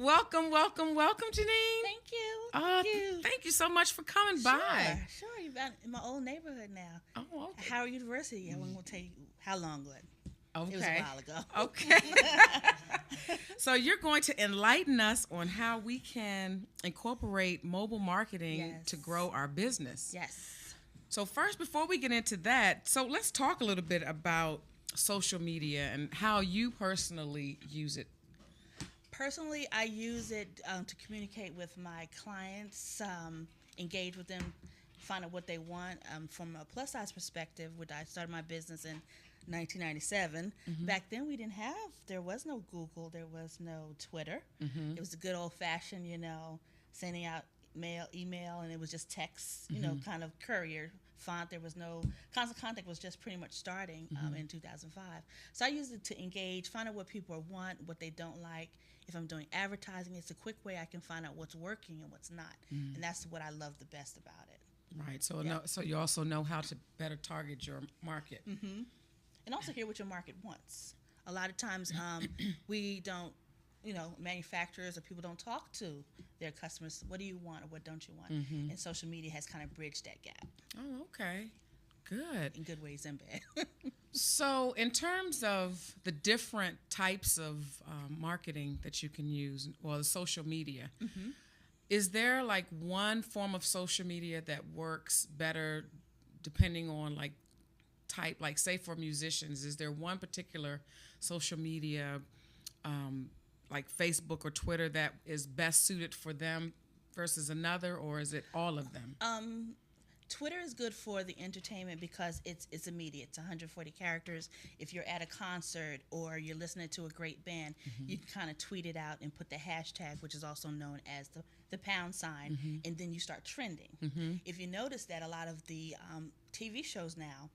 Welcome, welcome, welcome, Janine. Thank you. Thank you. Thank you so much for coming by. Sure. You're in my old neighborhood now. Oh, okay. Howard University. I won't tell you how long ago. Okay. It was a while ago. Okay. So you're going to enlighten us on how we can incorporate mobile marketing to grow our business. Yes. So first, before we get into that, so let's talk a little bit about social media and how you personally use it. Personally, I use it to communicate with my clients, engage with them, find out what they want. From a plus size perspective, when I started my business in 1997, back then there was no Google, there was no Twitter. It was the good old fashioned, sending out email, and it was just text, kind of courier font. There was no constant contact, was just pretty much starting in 2005. So I use it to engage, find out what people want, what they don't like. If I'm doing advertising, it's a quick way I can find out what's working and what's not. And that's what I love the best about it. Right. So so you also know how to better target your market. And also hear what your market wants. A lot of times we don't, manufacturers or people don't talk to their customers. What do you want or what don't you want? And social media has kind of bridged that gap. Oh, okay. Good. In good ways and bad. So in terms of the different types of marketing that you can use, or the social media, is there like one form of social media that works better depending on like type, like say for musicians, is there one particular social media like Facebook or Twitter that is best suited for them versus another, or is it all of them? Twitter is good for the entertainment because it's immediate. It's 140 characters. If you're at a concert or you're listening to a great band, you can kind of tweet it out and put the hashtag, which is also known as the pound sign, and then you start trending. If you notice that a lot of the TV shows now,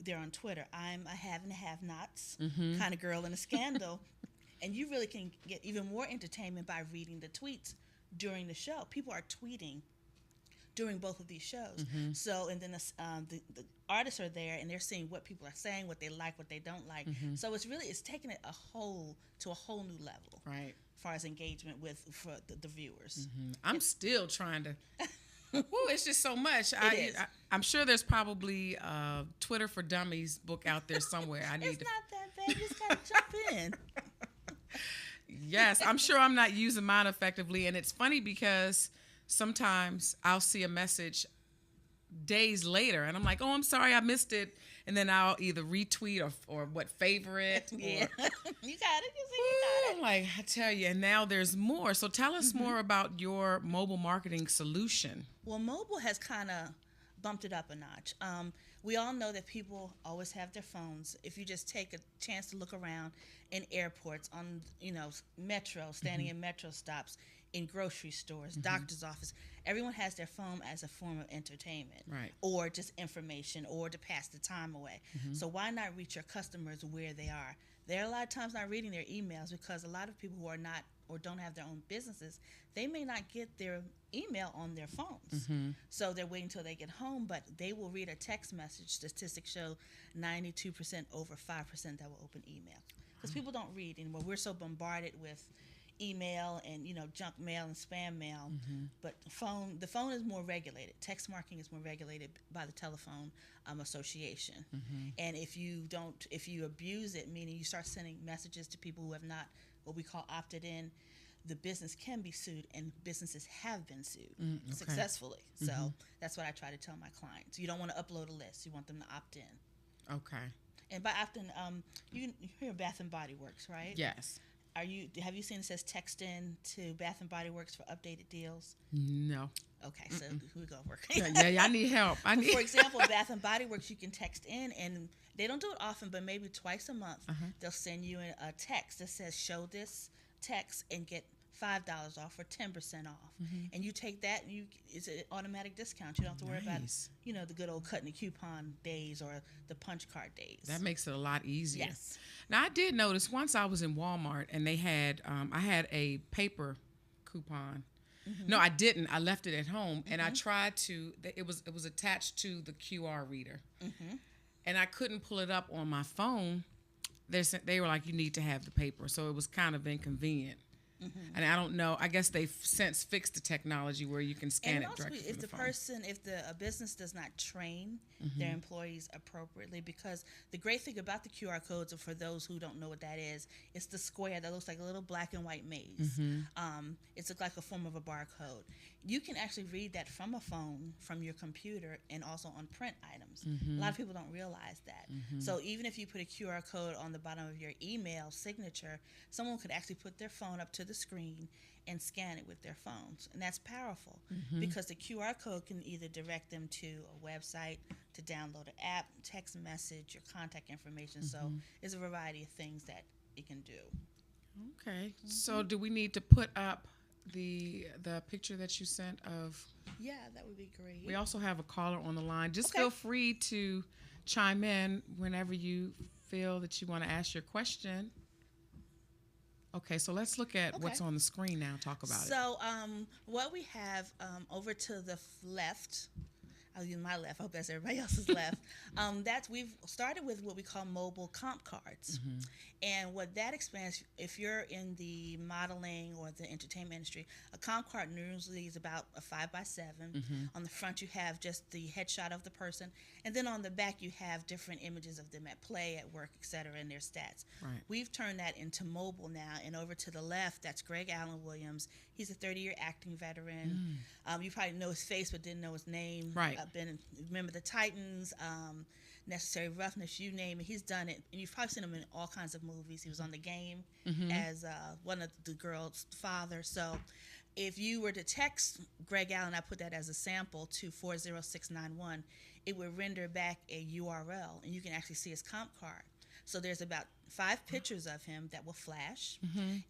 they're on Twitter. I'm a have and have-nots kind of girl in a scandal. And you really can get even more entertainment by reading the tweets during the show. People are tweeting during both of these shows. So, and then the artists are there and they're seeing what people are saying, what they like, what they don't like. So it's taking it to a whole new level. Right. As far as engagement for the viewers. I'm still trying to. It's just so much. I'm sure there's probably a Twitter for Dummies book out there somewhere. It's not that bad. You just gotta jump in. Yes, I'm sure I'm not using mine effectively, and it's funny because sometimes I'll see a message days later, and I'm like, "Oh, I'm sorry, I missed it," and then I'll either retweet or favorite. Yeah, or, you got it. You got it. I'm like, I tell you, and now there's more. So tell us more about your mobile marketing solution. Well, mobile has kind of bumped it up a notch. We all know that people always have their phones. If you just take a chance to look around in airports, on metro, standing in metro stops, in grocery stores, doctor's office, everyone has their phone as a form of entertainment, Right. or just information, or to pass the time away. So why not reach your customers where they are? They're a lot of times not reading their emails because a lot of people who are not or don't have their own businesses, they may not get their email on their phones. So they're waiting until they get home, but they will read a text message. Statistics show 92% over 5% that will open email. Because people don't read anymore. We're so bombarded with email and junk mail and spam mail, but the phone is more regulated. Text marketing is more regulated by the telephone association. And if you abuse it, meaning you start sending messages to people who have not what we call opted in, the business can be sued, and businesses have been sued successfully. So that's what I try to tell my clients. You don't want to upload a list. You want them to opt in. Okay. And by often, you hear Bath and Body Works, right? Yes. Have you seen it says text in to Bath and Body Works for updated deals? No. Okay, so we go work. Yeah, I need help. For example, Bath and Body Works, you can text in, and they don't do it often, but maybe twice a month, they'll send you a text that says, show this text and get $5 off or 10% off. And you take that, and it's an automatic discount. You don't have to worry about, the good old cutting the coupon days or the punch card days. That makes it a lot easier. Yes. Now, I did notice once I was in Walmart and they had, I had a paper coupon. No, I didn't. I left it at home, and I tried to. It was attached to the QR reader, and I couldn't pull it up on my phone. They were like, you need to have the paper, so it was kind of inconvenient. And I don't know. I guess they've since fixed the technology where you can scan And it also, directly if from the the phone. person, if a business does not train their employees appropriately, because the great thing about the QR codes, for those who don't know what that is, it's the square that looks like a little black and white maze. It's like a form of a barcode. You can actually read that from a phone, from your computer, and also on print items. A lot of people don't realize that. So even if you put a QR code on the bottom of your email signature, someone could actually put their phone up to the screen and scan it with their phones. And that's powerful because the QR code can either direct them to a website, to download an app, text message, your contact information. So there's a variety of things that it can do. Okay. So do we need to put up the picture that you sent of? Yeah, that would be great. We also have a caller on the line. Just Okay. feel free to chime in whenever you feel that you want to ask your question. Okay, so let's look at what's on the screen now. Talk about it. So what we have over to the left, I'll use my left, I hope that's everybody else's left, we've started with what we call mobile comp cards. And what that expands, if you're in the modeling or the entertainment industry, a comp card usually is about a 5x7. On the front you have just the headshot of the person, and then on the back you have different images of them at play, at work, etc., and their stats. Right. We've turned that into mobile now, and over to the left, that's Greg Allen Williams. He's a 30-year acting veteran. You probably know his face but didn't know his name. Right. Remember the Titans, Necessary Roughness, you name it. He's done it. And you've probably seen him in all kinds of movies. He was on The Game as one of the girls' father. So if you were to text Greg Allen, I put that as a sample, to 40691, it would render back a URL, and you can actually see his comp card. So there's about 5 pictures of him that will flash,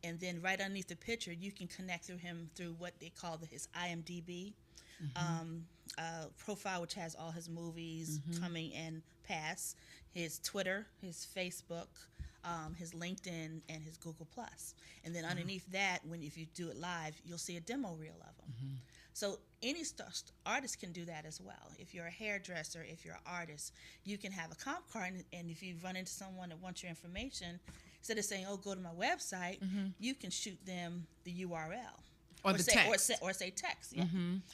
and then right underneath the picture, you can connect through him through what they call his IMDb profile, which has all his movies coming and past, his Twitter, his Facebook, his LinkedIn, and his Google+. And then underneath that, if you do it live, you'll see a demo reel of them. So any artist can do that as well. If you're a hairdresser, if you're an artist, you can have a comp card, and if you run into someone that wants your information, instead of saying, "Oh, go to my website," you can shoot them the URL. Or the text. Or say text. Yeah.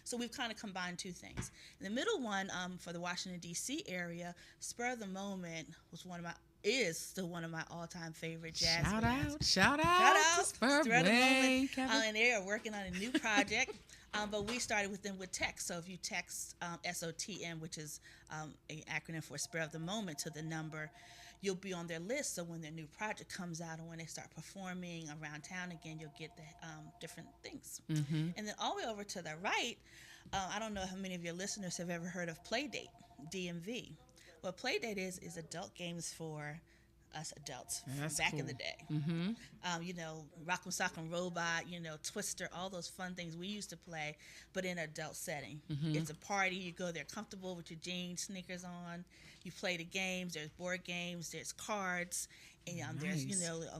So we've kind of combined two things. The middle one, for the Washington, D.C. area, Spur of the Moment is still one of my all-time favorite jazz bands. Shout out to Spur of the Moment. And they are working on a new project. But we started with them with text. So if you text SOTM, which is an acronym for Spur of the Moment, to the number, you'll be on their list. So when their new project comes out, and when they start performing around town again, you'll get the different things. And then all the way over to the right, I don't know how many of your listeners have ever heard of Playdate, DMV. What Playdate is adult games for us adults from back in the day. Rock'em Sock'em Robot, Twister, all those fun things we used to play, but in an adult setting. It's a party. You go there comfortable with your jeans, sneakers on. You play the games. There's board games. There's cards. And there's,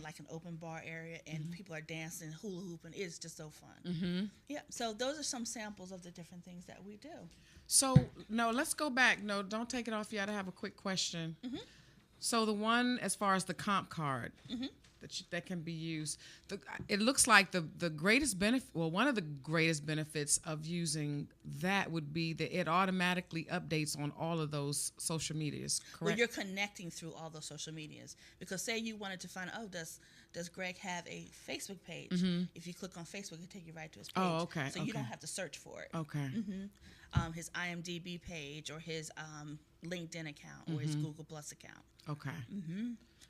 like an open bar area, and people are dancing, hula hooping. It's just so fun. Yeah. So those are some samples of the different things that we do. So, no, let's go back. No, don't take it off yet. I have a quick question. So the one, as far as the comp card that can be used, it looks like the greatest benefit, well, one of the greatest benefits of using that would be that it automatically updates on all of those social medias, correct? Well, you're connecting through all those social medias. Because say you wanted to find out, does Greg have a Facebook page? If you click on Facebook, it'll take you right to his page. Oh, okay. So you don't have to search for it. Okay. His IMDb page, or his LinkedIn account, or his Google Plus account. Okay.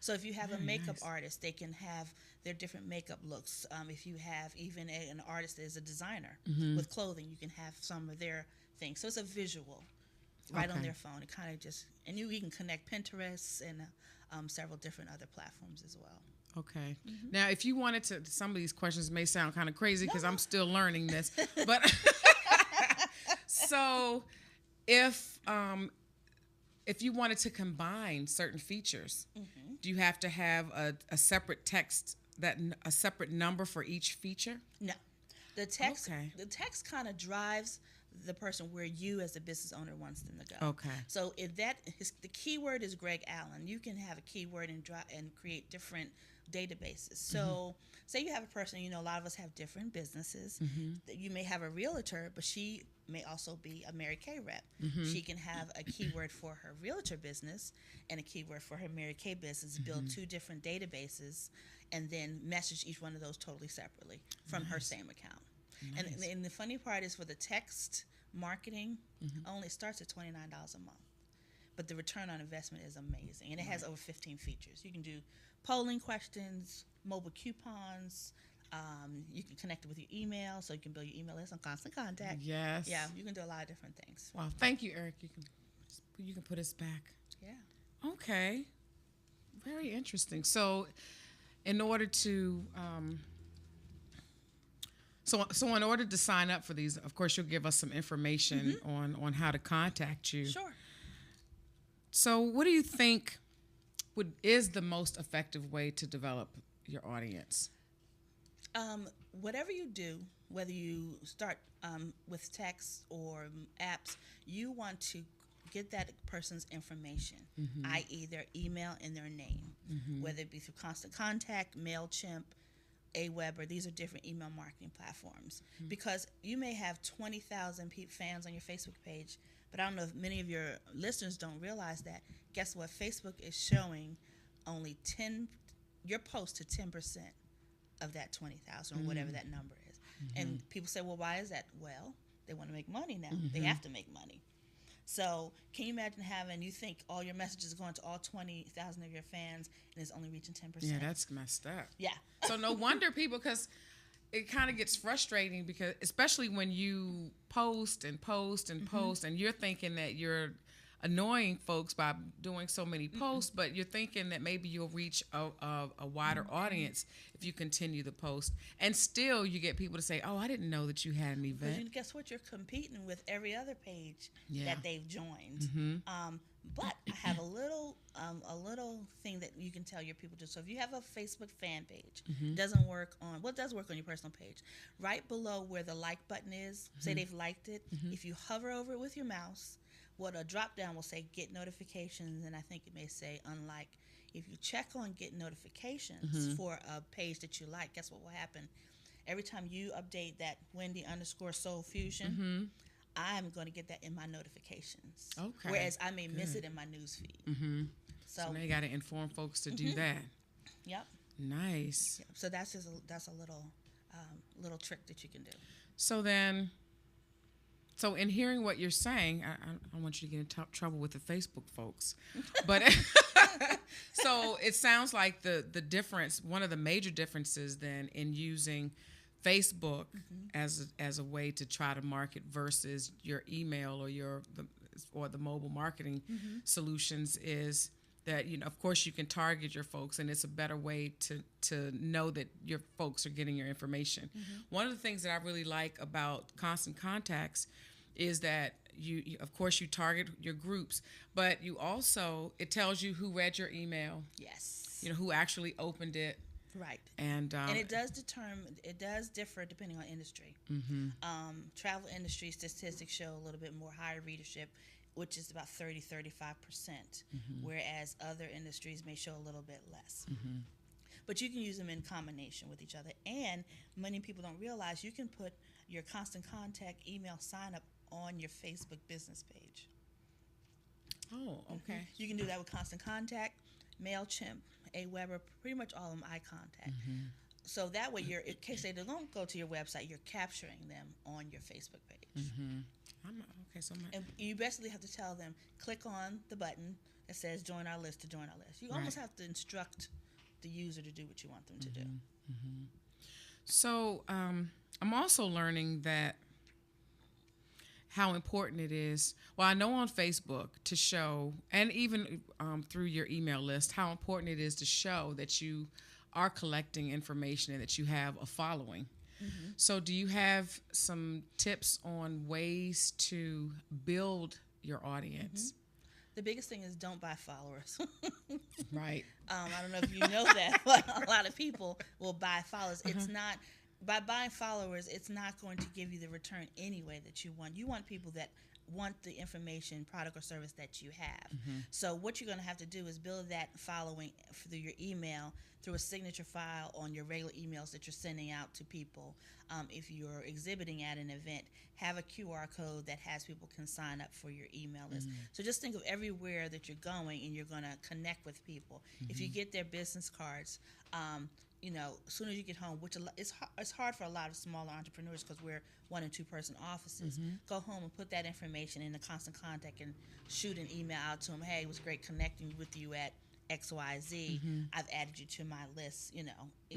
So if you have a makeup artist, they can have their different makeup looks. If you have even an artist that is a designer with clothing, you can have some of their things. So it's a visual right on their phone. It kind of and you can connect Pinterest and several different other platforms as well. Okay. Now, if you wanted to, some of these questions may sound kind of crazy because I'm still learning this, but so if you wanted to combine certain features, do you have to have a separate text, a separate number for each feature? No. The text kind of drives the person where you as a business owner wants them to go. Okay. So if that the keyword is Greg Allen, you can have a keyword and create different databases. So say you have a person, a lot of us have different businesses. You may have a realtor, but she may also be a Mary Kay rep. She can have a keyword for her realtor business and a keyword for her Mary Kay business, build two different databases, and then message each one of those totally separately from her same account. Nice. And the funny part is for the text marketing, only starts at $29 a month. But the return on investment is amazing. And it has over 15 features. You can do polling questions, mobile coupons. You can connect it with your email, so you can build your email list on Constant Contact. Yes. Yeah, you can do a lot of different things. Wow. Thank you, Eric. You can put us back. Yeah. Okay. Very interesting. So in order to So in order to sign up for these, of course, you'll give us some information on how to contact you. Sure. So what do you think is the most effective way to develop your audience? Whatever you do, whether you start with text or apps, you want to get that person's information, i.e. their email and their name, whether it be through Constant Contact, MailChimp, Aweber. These are different email marketing platforms. Because you may have 20,000 fans on your Facebook page, but I don't know if many of your listeners don't realize that. Guess what? Facebook is showing only your post to 10% of that 20,000 or whatever that number is. And people say, well, why is that? Well, they want to make money now. They have to make money. So can you imagine you think all your messages are going to all 20,000 of your fans and it's only reaching 10%? Yeah, that's messed up. Yeah. So no wonder people, because it kind of gets frustrating, because especially when you post and post and post, and you're thinking that you're annoying folks by doing so many posts, but you're thinking that maybe you'll reach a wider audience if you continue the post, and still you get people to say, oh, I didn't know that you had an event. Because guess what? You're competing with every other page that they've joined. But I have a little thing that you can tell your people to. So if you have a Facebook fan page, it does work on your personal page. Right below where the like button is, say they've liked it, if you hover over it with your mouse, what a drop down will say get notifications, and I think it may say unlike. If you check on get notifications for a page that you like, guess what will happen? Every time you update that Wendy_Soul Fusion, I'm going to get that in my notifications. Okay. Whereas I may miss it in my news feed. So now you got to inform folks to do that. Yep. Nice. Yep. So that's a little trick that you can do. So in hearing what you're saying, I don't want you to get in trouble with the Facebook folks, but so it sounds like the difference, one of the major differences then in using Facebook as a way to try to market versus your email or the mobile marketing solutions is that, of course you can target your folks, and it's a better way to know that your folks are getting your information. One of the things that I really like about Constant Contacts is that you of course you target your groups, but you also, it tells you who read your email. Yes. Who actually opened it. Right. And it does differ depending on industry. Travel industry statistics show a little bit more higher readership, which is about 30-35%, whereas other industries may show a little bit less. But you can use them in combination with each other. And many people don't realize you can put your Constant Contact email sign up on your Facebook business page. Oh, okay. You can do that with Constant Contact, MailChimp, Aweber, pretty much all of them iContact. So that way, in case they don't go to your website, you're capturing them on your Facebook page. And you basically have to tell them, click on the button that says join our list to join our list. You almost have to instruct the user to do what you want them to do. So I'm also learning that how important it is. Well, I know on Facebook to show, and even through your email list, how important it is to show that you are collecting information and that you have a following. So do you have some tips on ways to build your audience? The biggest thing is don't buy followers. Right. I don't know if you know that, but a lot of people will buy followers. It's not by buying followers, it's not going to give you the return anyway that you want. You want people that want the information, product, or service that you have. So what you're going to have to do is build that following through your email, through a signature file on your regular emails that you're sending out to people. If you're exhibiting at an event, have a QR code that has people can sign up for your email list. So just think of everywhere that you're going and you're going to connect with people. If you get their business cards, as soon as you get home, which it's hard for a lot of smaller entrepreneurs because we're 1 and 2 person offices. Go home and put that information in the constant contact and shoot an email out to them. Hey, it was great connecting with you at XYZ. I've added you to my list, and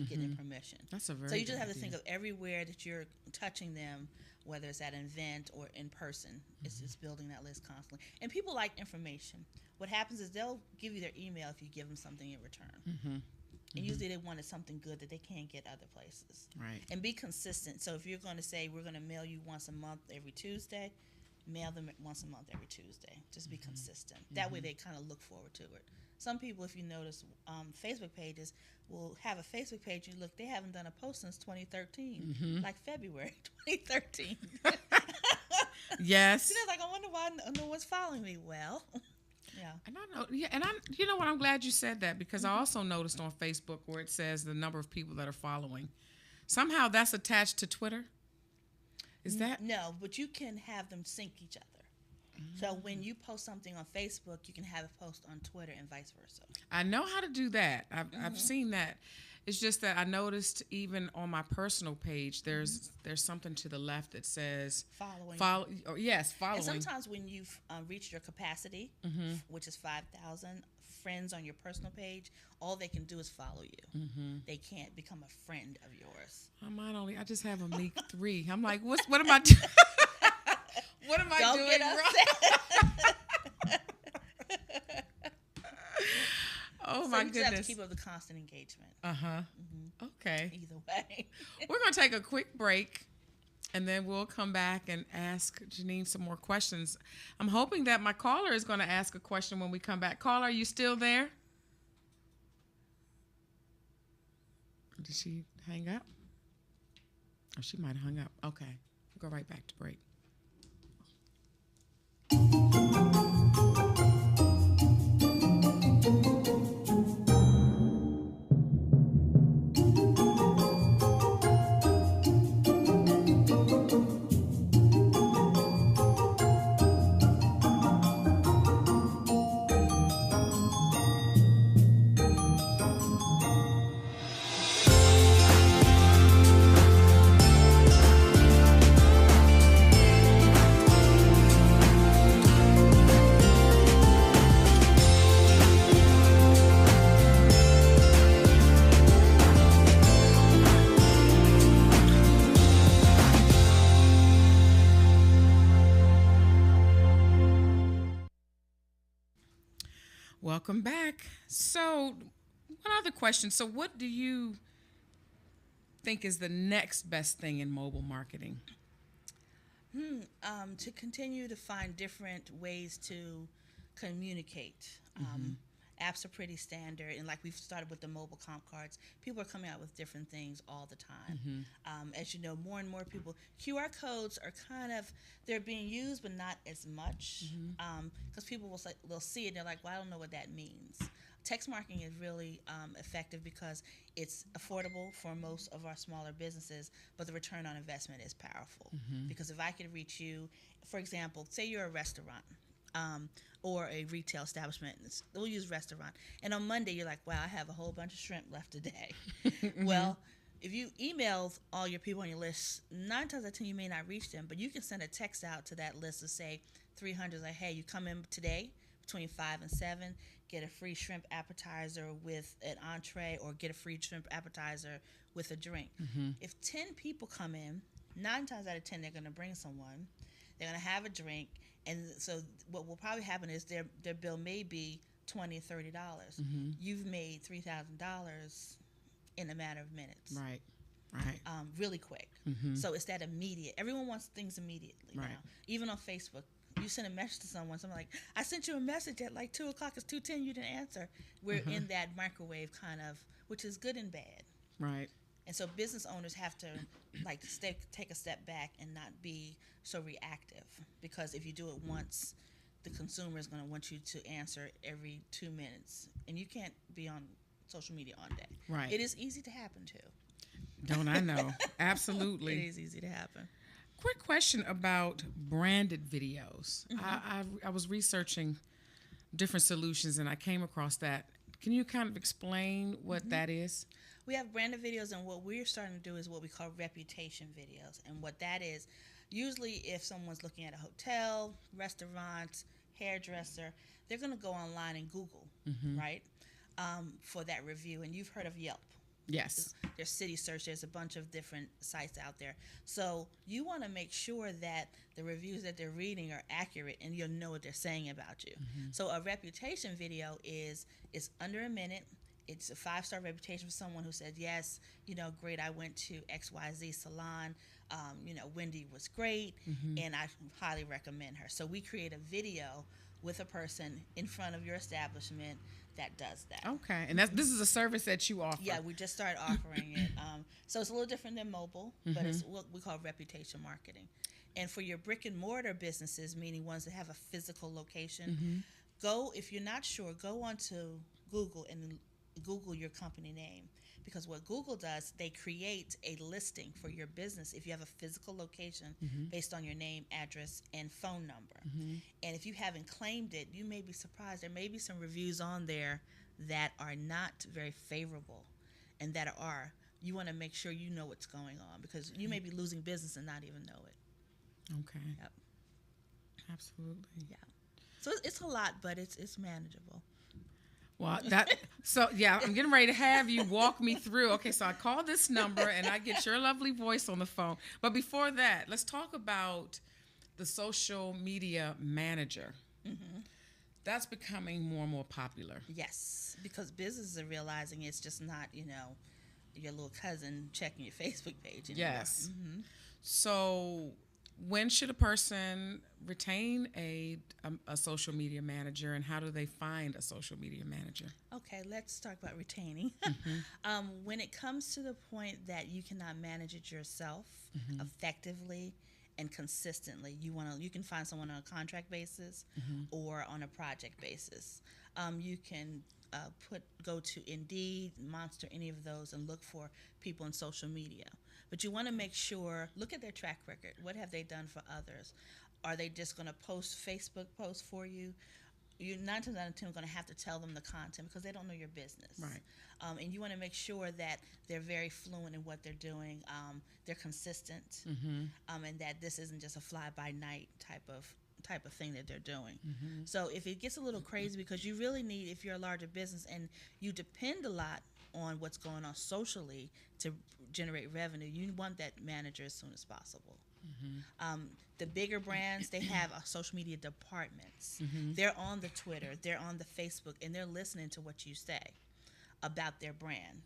getting permission. That's a very So you just good have to idea. think of everywhere that you're touching them, whether it's at an event or in person. It's just building that list constantly. And people like information. What happens is they'll give you their email if you give them something in return. And usually they wanted something good that they can't get other places. Right. And be consistent. So if you're going to say we're going to mail you once a month every Tuesday, mail them once a month every Tuesday. Just be consistent. That way they kind of look forward to it. Some people, if you notice, Facebook pages will have a Facebook page. You look, they haven't done a post since 2013, like February 2013. Yes. So they're like, I wonder why no one's following me. Well, yeah. And I know, you know what? I'm glad you said that because I also noticed on Facebook where it says the number of people that are following. Somehow that's attached to Twitter. Is that? No, but you can have them sync each other. So when you post something on Facebook, you can have it post on Twitter and vice versa. I know how to do that. I've seen that. It's just that I noticed even on my personal page, there's something to the left that says Following. Yes, following. And sometimes when you've reached your capacity, which is 5,000 friends on your personal page, all they can do is follow you. They can't become a friend of yours. I just have a meek 3. I'm like, what am I doing? What am I Don't doing get upset. Oh So my you just have to goodness. keep up the constant engagement. Okay. Either way. We're going to take a quick break and then we'll come back and ask Janine some more questions. I'm hoping that my caller is going to ask a question when we come back. Caller, are you still there? Did she hang up? Oh, she might have hung up. Okay. We'll go right back to break. Welcome back. So, one other question. So, what do you think is the next best thing in mobile marketing? To continue to find different ways to communicate. Apps are pretty standard, and like we've started with the mobile comp cards, people are coming out with different things all the time. As you know, more and more people, QR codes are they're being used, but not as much, because people will see it and they're like, well, I don't know what that means. Text marketing is really effective because it's affordable for most of our smaller businesses, but the return on investment is powerful. Because if I could reach you, for example, say you're a restaurant, or a retail establishment. We'll use restaurant. And on Monday, you're like, wow, I have a whole bunch of shrimp left today. Well, if you email all your people on your list, 9 times out of 10, you may not reach them, but you can send a text out to that list to say 300, like, hey, you come in today between 5 and 7, get a free shrimp appetizer with an entree or get a free shrimp appetizer with a drink. If 10 people come in, 9 times out of 10, they're going to bring someone. They're going to have a drink. And so what will probably happen is their bill may be $20 or $30. You've made $3,000 in a matter of minutes. Right. Really quick. So it's that immediate. Everyone wants things immediately now. Even on Facebook, you send a message to someone like, I sent you a message at like 2 o'clock. It's 2:10. You didn't answer. We're in that microwave kind of, which is good and bad. Right. And so business owners have to like take a step back and not be so reactive, because if you do it once, the consumer is going to want you to answer every 2 minutes, and you can't be on social media all day. Right. It is easy to happen too. Don't I know? Absolutely. It is easy to happen. Quick question about branded videos. I was researching different solutions and I came across that. Can you kind of explain what that is? We have branded videos, and what we're starting to do is what we call reputation videos. And what that is, usually if someone's looking at a hotel, restaurant, hairdresser, they're going to go online and Google, right, for that review. And you've heard of Yelp. Yes. There's City Search. There's a bunch of different sites out there. So you want to make sure that the reviews that they're reading are accurate, and you'll know what they're saying about you. So a reputation video is under a minute. It's a 5-star reputation for someone who said, yes, great, I went to XYZ salon. Wendy was great, and I highly recommend her. So we create a video with a person in front of your establishment that does that. Okay, and this is a service that you offer. Yeah, we just started offering it. So it's a little different than mobile, but it's what we call reputation marketing. And for your brick and mortar businesses, meaning ones that have a physical location, if you're not sure, go onto Google and Google your company name. Because what Google does, they create a listing for your business if you have a physical location based on your name, address, and phone number. And if you haven't claimed it, you may be surprised. There may be some reviews on there that are not very favorable, and that are. You want to make sure you know what's going on, because you may be losing business and not even know it. Okay. Yep. Absolutely. Yeah. So it's a lot, but it's manageable. Well, I'm getting ready to have you walk me through. Okay, so I call this number and I get your lovely voice on the phone. But before that, let's talk about the social media manager. That's becoming more and more popular. Yes, because businesses are realizing it's just not, your little cousin checking your Facebook page anymore. Yes. So when should a person retain a social media manager, and how do they find a social media manager? Okay, let's talk about retaining. When it comes to the point that you cannot manage it yourself effectively and consistently, you can find someone on a contract basis or on a project basis. You can go to Indeed, Monster, any of those, and look for people in social media. But you want to make sure, look at their track record. What have they done for others? Are they just going to post Facebook posts for you? You're 9 times out of 10 going to have to tell them the content, because they don't know your business. Right. And you want to make sure that they're very fluent in what they're doing. They're consistent, and that this isn't just a fly-by-night type of thing that they're doing. So if it gets a little crazy, because you really need, if you're a larger business and you depend a lot on what's going on socially to generate revenue, you want that manager as soon as possible. The bigger brands, they have social media departments. They're on the Twitter, they're on the Facebook, and they're listening to what you say about their brand.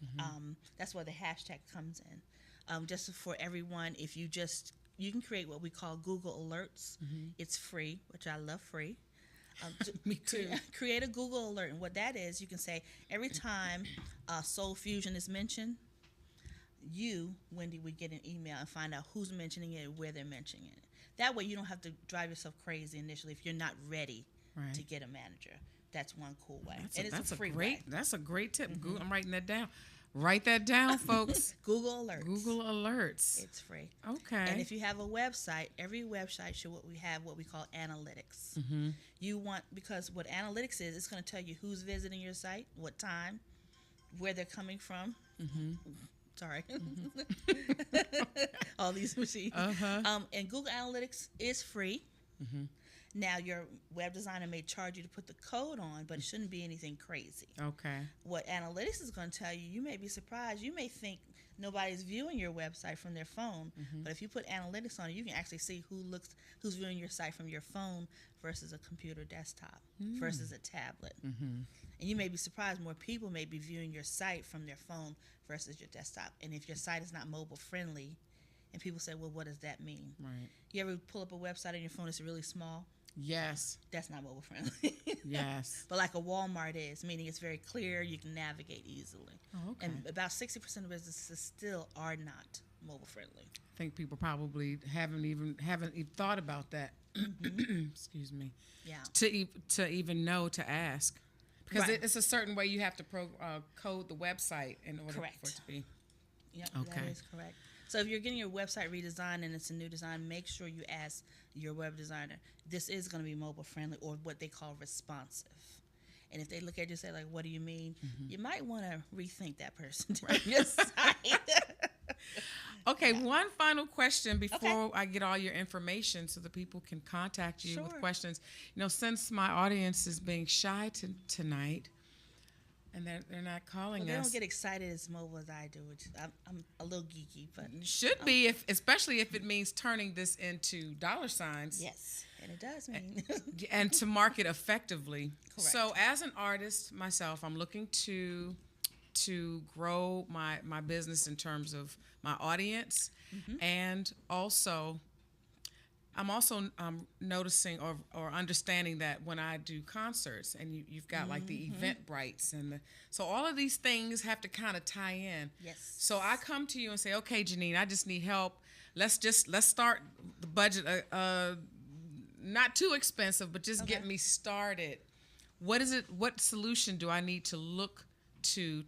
That's where the hashtag comes in. Just for everyone, you can create what we call Google Alerts. It's free, which I love free. Me too. Create a Google alert, and what that is, you can say every time Soul Fusion is mentioned, you, Wendy, would get an email and find out who's mentioning it and where they're mentioning it. That way you don't have to drive yourself crazy initially if you're not ready to get a manager. That's one cool way. It's a free way. That's a great tip. I'm writing that down. Write that down, folks. Google Alerts. Google Alerts. It's free. Okay. And if you have a website, every website should have what we call analytics. Because what analytics is, it's going to tell you who's visiting your site, what time, where they're coming from. Sorry. All these machines. And Google Analytics is free. Now, your web designer may charge you to put the code on, but it shouldn't be anything crazy. Okay. What analytics is going to tell you, you may be surprised. You may think nobody's viewing your website from their phone, but if you put analytics on it, you can actually see who's viewing your site from your phone versus a computer desktop versus a tablet. And you may be surprised, more people may be viewing your site from their phone versus your desktop. And if your site is not mobile friendly, and people say, well, what does that mean? Right. You ever pull up a website on your phone that's really small? Yes. That's not mobile friendly. Yes. But like a Walmart is, meaning it's very clear, you can navigate easily. Oh, okay. And about 60% of businesses still are not mobile friendly. I think people probably haven't even thought about that. Excuse me. Yeah. To even know to ask, because Right. it's a certain way you have to code the website in order Correct. for it to be. Yep, Okay. that is correct. So if you're getting your website redesigned and it's a new design, make sure you ask your web designer, this is going to be mobile friendly or what they call responsive. And if they look at you and say, like, what do you mean? You might want to rethink that person during your site. Okay, one final question before Okay. I get all your information so that people can contact you with Sure. questions. Since my audience is being shy tonight and they're not calling Well, they us. don't get excited as mobile as I do, which I'm a little geeky, but Should be, especially if it means turning this into dollar signs. yes, and it does mean. And to market effectively. Correct. So as an artist myself, I'm looking to grow my business in terms of my audience, and also I'm also noticing or understanding that when I do concerts and you've got like the Eventbrites so all of these things have to kind of tie in. Yes. So I come to you and say, okay, Janine, I just need help. Let's start the budget. Not too expensive, but just get me started. What is it? What solution do I need to look to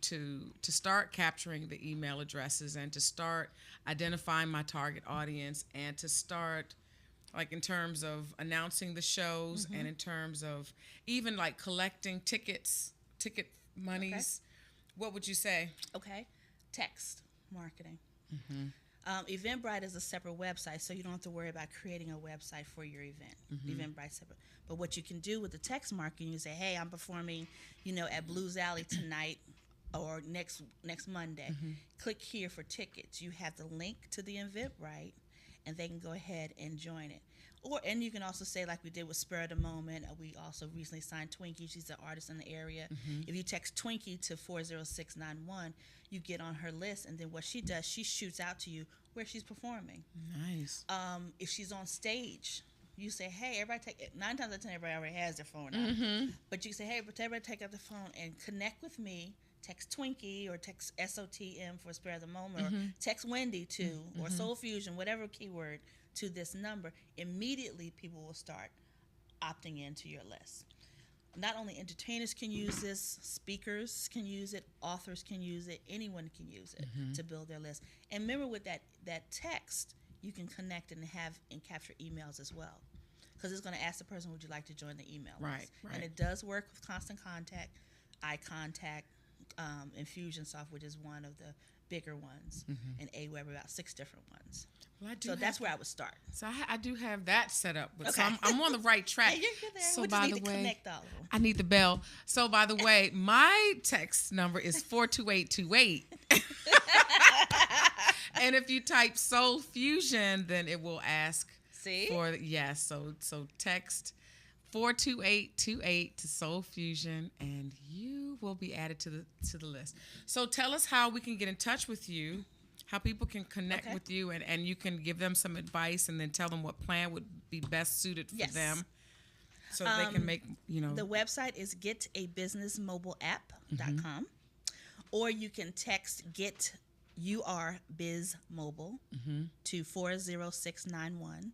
start capturing the email addresses and to start identifying my target audience and to start, like, in terms of announcing the shows and in terms of even like collecting ticket monies? What would you say? Okay. Text marketing. Eventbrite is a separate website, so you don't have to worry about creating a website for your event. Eventbrite separate. But what you can do with the text marketing, you say, hey, I'm performing, at Blues Alley tonight or next Monday. Click here for tickets. You have the link to the Eventbrite, and they can go ahead and join it. And you can also say, like we did with Spur of the Moment, we also recently signed Twinkie. She's an artist in the area. If you text Twinkie to 40691, you get on her list, and then what she does, she shoots out to you where she's performing. Nice. If she's on stage, you say, hey, everybody take, 9 times out of 10, everybody already has their phone out. But you say, hey, everybody take out the phone and connect with me. Text Twinkie or text SOTM for Spur of the Moment or text Wendy to or Soul Fusion, whatever keyword, to this number. Immediately people will start opting into your list. Not only entertainers can use this, speakers can use it, authors can use it, anyone can use it to build their list. And remember, with that text, you can connect and capture emails as well, because it's going to ask the person, would you like to join the email list? Right. And it does work with Constant Contact, iContact, Infusionsoft, which is one of the bigger ones, and Aweber, about 6 different ones. Well, So that's where I would start. So I do have that set up. So Okay. I'm on the right track. Yeah, you're there. So We by just need the to way, connect all of them. I need the bell. So by the way, my text number is 42828. And if you type Soul Fusion, then it will ask See? for yes. So text 42828 to Soul Fusion, and you will be added to the list. So tell us how we can get in touch with you, how people can connect with you, and you can give them some advice, and then tell them what plan would be best suited for them, so they can make The website is getabusinessmobileapp.com, or you can text get UR Biz Mobile to 40691.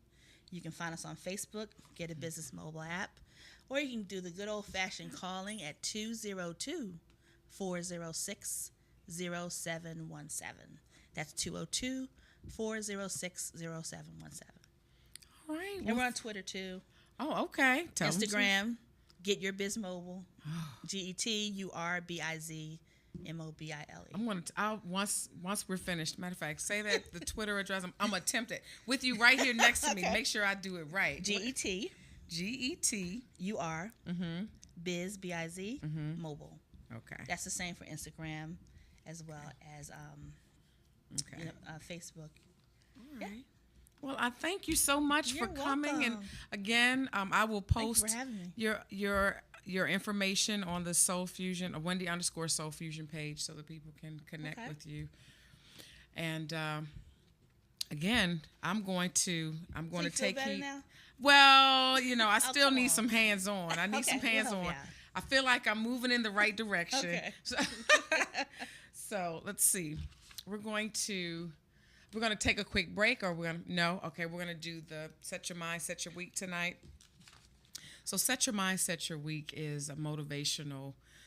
You can find us on Facebook, Get a Business Mobile App, or you can do the good old-fashioned calling at 202-406-0717. That's 202-406-0717. All right. And we're on Twitter too. Oh, okay. Tell them Instagram, Get Your Biz Mobile, GETURBIZMOBILE. I'm gonna. I'll once we're finished. Matter of fact, say that the Twitter address. I'm gonna attempt it with you right here next to me. Make sure I do it right. GETUR Biz BIZ Mobile. Okay. That's the same for Instagram, as well as Okay. Facebook. All right. Well, I thank you so much You're for coming, and welcome. again, I will Thank you post for having me. your information on the Soul Fusion, Wendy_Soul Fusion page, so that people can connect Okay. with you. And again, I'm going to So you feel take better heed. now? Well, you know, I still come need on. some hands on. I need Okay, some we'll hands help you on. out. I feel like I'm moving in the right direction. Okay. So let's see. We're going to take a quick break, or we're gonna do the Set Your Mind, Set Your Week tonight. So Set Your Mind, Set Your Week is a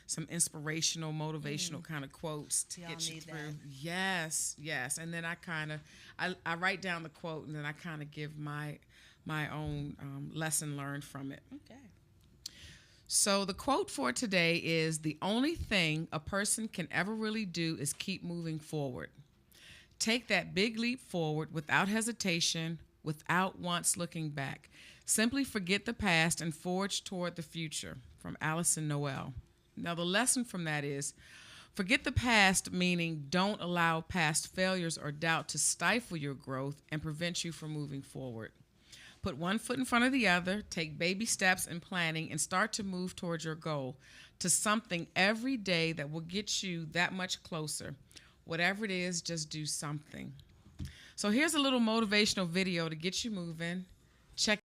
some inspirational, motivational kind of quotes to Y'all get you need through. that. Yes. And then I write down the quote, and then I kind of give my own lesson learned from it. Okay. So the quote for today is, "The only thing a person can ever really do is keep moving forward. Take that big leap forward without hesitation, without once looking back. Simply forget the past and forge toward the future." From Alison Noel. Now the lesson from that is, forget the past, meaning don't allow past failures or doubt to stifle your growth and prevent you from moving forward. Put one foot in front of the other, take baby steps in planning, and start to move towards your goal, to something every day that will get you that much closer. Whatever it is, just do something. So here's a little motivational video to get you moving. Check